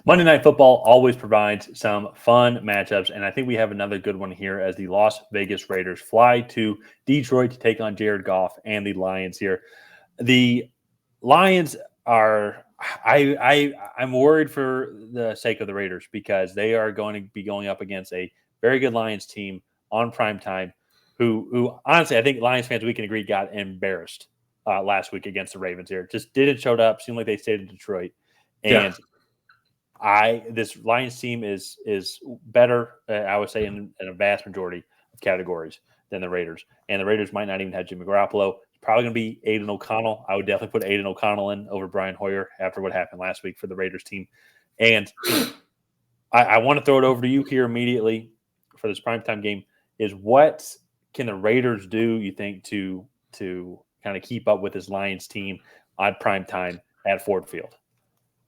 Monday Night Football always provides some fun matchups, and I think we have another good one here as the Las Vegas Raiders fly to Detroit to take on Jared Goff and the Lions here. The Lions are I'm worried for the sake of the Raiders because they are going to be going up against a very good Lions team on prime time who honestly I think Lions fans we can agree got embarrassed last week against the Ravens here. Just didn't show up, seemed like they stayed in Detroit. And this Lions team is better, I would say, in a vast majority of categories than the Raiders. And the Raiders might not even have Jimmy Garoppolo. It's probably going to be Aiden O'Connell. I would definitely put Aiden O'Connell in over Brian Hoyer after what happened last week for the Raiders team. And I want to throw it over to you here immediately for this primetime game. Is what can the Raiders do, you think, to kind of keep up with this Lions team on primetime at Ford Field?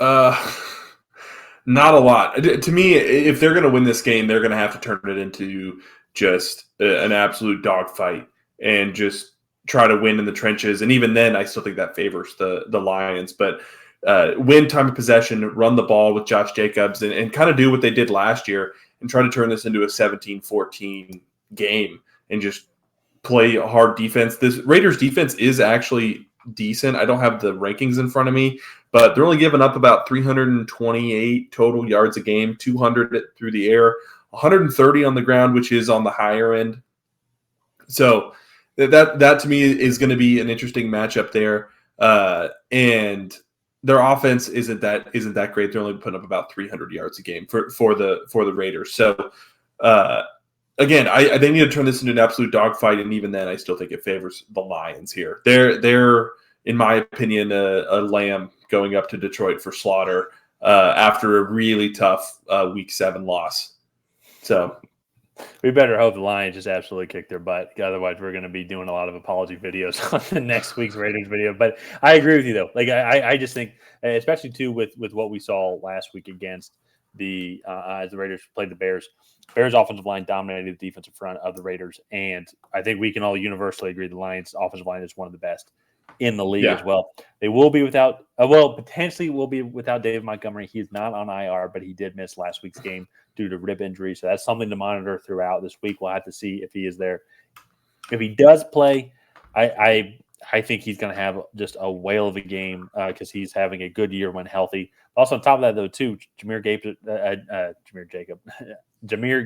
Not a lot. To me, if they're going to win this game, they're going to have to turn it into just an absolute dogfight and just try to win in the trenches. And even then, I still think that favors the Lions. But win time of possession, run the ball with Josh Jacobs, and kind of do what they did last year and try to turn this into a 17-14 game and just play hard defense. This Raiders defense is actually decent. I don't have the rankings in front of me, but they're only giving up about 328 total yards a game, 200 through the air, 130 on the ground, which is on the higher end. So that to me is going to be an interesting matchup there. And their offense isn't that great. They're only putting up about 300 yards a game for the Raiders. So again, they need to turn this into an absolute dogfight, and even then, I still think it favors the Lions here. They're in my opinion, a lamb going up to Detroit for slaughter after a really tough Week 7 loss. So we better hope the Lions just absolutely kick their butt. Otherwise, we're going to be doing a lot of apology videos on the next week's Raiders video. But I agree with you, though. Like I just think, especially too with what we saw last week against as the Raiders played the Bears. Bears offensive line dominated the defensive front of the Raiders, and I think we can all universally agree the Lions offensive line is one of the best in the league as well. They will be without, potentially will be without David Montgomery. He is not on IR, but he did miss last week's game due to rib injury. So that's something to monitor throughout this week. We'll have to see if he is there. If he does play, I think he's going to have just a whale of a game because he's having a good year when healthy. Also, on top of that, though, too, Jahmyr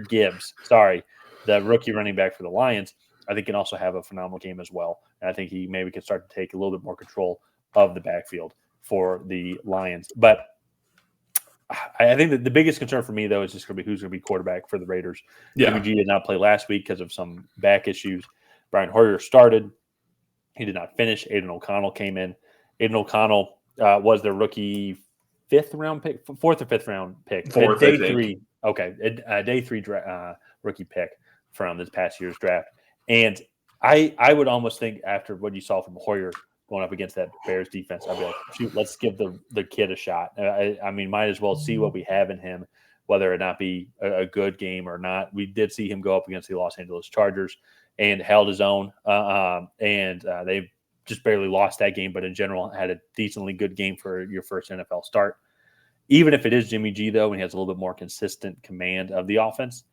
Gibbs, the rookie running back for the Lions, I think can also have a phenomenal game as well. And I think he maybe can start to take a little bit more control of the backfield for the Lions. But I think that the biggest concern for me, though, is just going to be who's going to be quarterback for the Raiders. Jimmy G did not play last week because of some back issues. Brian Hoyer started. He did not finish. Aiden O'Connell came in. Aiden O'Connell was their rookie fourth or fifth round pick. Fourth, day three. Okay. Day three rookie pick from this past year's draft. And I would almost think after what you saw from Hoyer going up against that Bears defense, I'd be like, shoot, let's give the kid a shot. I mean, might as well see what we have in him, whether it not be a good game or not. We did see him go up against the Los Angeles Chargers and held his own. They just barely lost that game, but in general had a decently good game for your first NFL start. Even if it is Jimmy G, though, and he has a little bit more consistent command of the offense,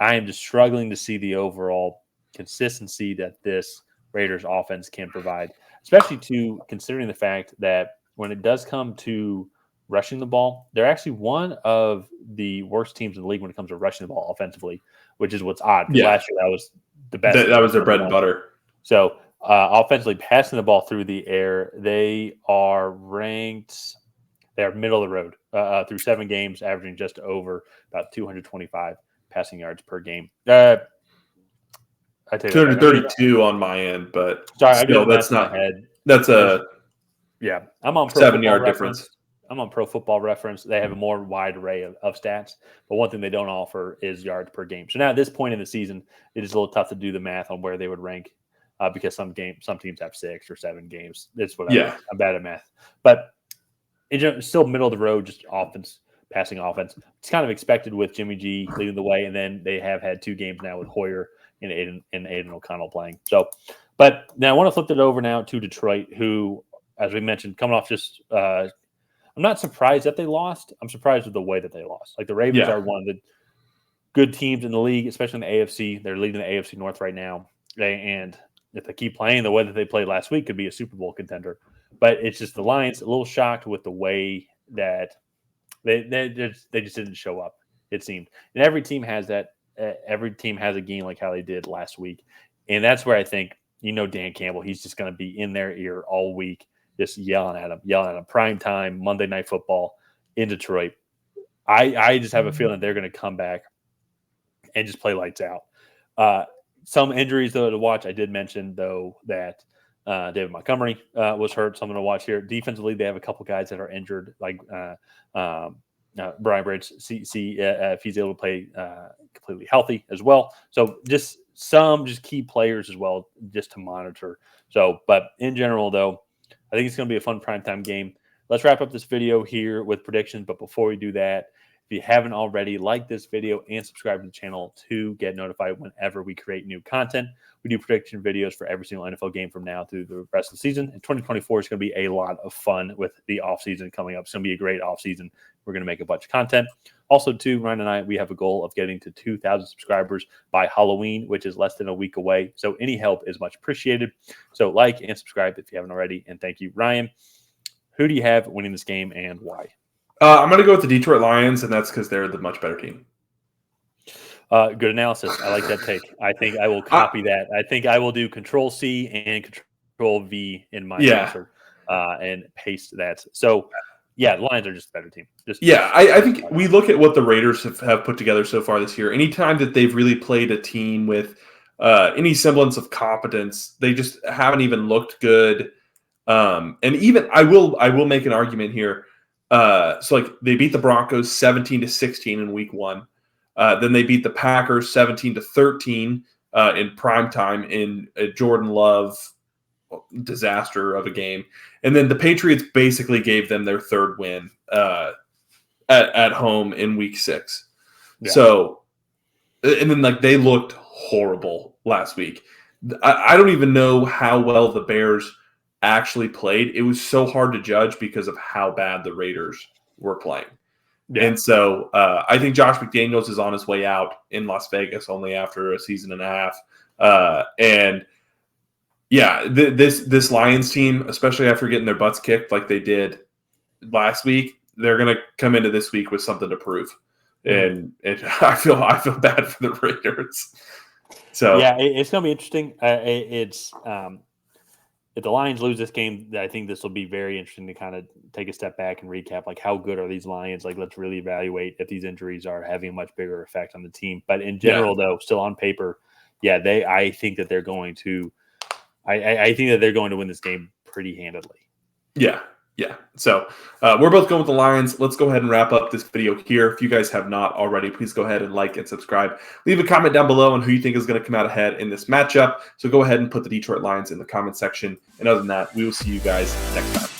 I am just struggling to see the overall consistency that this Raiders offense can provide, especially to considering the fact that when it does come to rushing the ball, they're actually one of the worst teams in the league when it comes to rushing the ball offensively, which is what's odd. Because last year that was the best. That was their bread and butter. So offensively, passing the ball through the air, they are ranked. They are middle of the road through 7 games, averaging just over about 225 passing yards per game. 232 on my end, but sorry, still, that's not. That's a I'm on Pro 7-yard difference. I'm on Pro Football Reference. They have a more wide array of stats, but one thing they don't offer is yards per game. So now at this point in the season, it is a little tough to do the math on where they would rank because some teams have 6 or 7 games. It's whatever. I'm bad at math, but it's still middle of the road, just passing offense. It's kind of expected with Jimmy G leading the way, and then they have had 2 games now with Hoyer and Aiden O'Connell playing. So, but now I want to flip it over now to Detroit, who, as we mentioned, coming off just I'm not surprised that they lost. I'm surprised with the way that they lost. Like the Ravens Yeah. are one of the good teams in the league, especially in the AFC. They're leading the AFC North right now. And if they keep playing the way that they played last week, could be a Super Bowl contender. But it's just the Lions a little shocked with the way that they just didn't show up, it seemed. And every team has that. Every team has a game like how they did last week. And that's where I think, Dan Campbell, he's just going to be in their ear all week, just yelling at them. Prime time, Monday Night Football in Detroit. I just have a feeling they're going to come back and just play lights out. Some injuries, though, to watch. I did mention, though, that David Montgomery was hurt. Something to watch here. Defensively, they have a couple guys that are injured, like Brian Bridge. See if he's able to play completely healthy as well. So just some key players as well, just to monitor. So, but in general, though, I think it's going to be a fun primetime game. Let's wrap up this video here with predictions. But before we do that, if you haven't already, like this video and subscribe to the channel to get notified whenever we create new content. We do prediction videos for every single NFL game from now through the rest of the season. And 2024 is going to be a lot of fun with the offseason coming up. It's going to be a great offseason. We're going to make a bunch of content. Also, too, Ryan and I, we have a goal of getting to 2,000 subscribers by Halloween, which is less than a week away. So any help is much appreciated. So like and subscribe if you haven't already. And thank you, Ryan. Who do you have winning this game and why? I'm going to go with the Detroit Lions, and that's because they're the much better team. Good analysis. I like that take. I think I will copy that. I think I will do Control-C and Control-V in my answer and paste that. So, yeah, the Lions are just a better team. I think we look at what the Raiders have put together so far this year. Anytime that they've really played a team with any semblance of competence, they just haven't even looked good. And even I will make an argument here. So like they beat the Broncos 17-16 in week 1. Then they beat the Packers 17-13 in primetime in a Jordan Love disaster of a game. And then the Patriots basically gave them their third win at home in week 6. Yeah. So, and then like they looked horrible last week. I don't even know how well the Bears actually played. It was so hard to judge because of how bad the Raiders were playing. Yeah. And so I think Josh McDaniels is on his way out in Las Vegas only after a season and a half. And yeah, this Lions team, especially after getting their butts kicked like they did last week, they're going to come into this week with something to prove. And I feel bad for the Raiders. So yeah, it's going to be interesting. If the Lions lose this game, I think this will be very interesting to kind of take a step back and recap, like how good are these Lions? Like let's really evaluate if these injuries are having a much bigger effect on the team. But in general, though, still on paper, I think that they're going to. I think that they're going to win this game pretty handedly. Yeah. So we're both going with the Lions. Let's go ahead and wrap up this video here. If you guys have not already, please go ahead and like and subscribe. Leave a comment down below on who you think is going to come out ahead in this matchup. So go ahead and put the Detroit Lions in the comment section. And other than that, we will see you guys next time.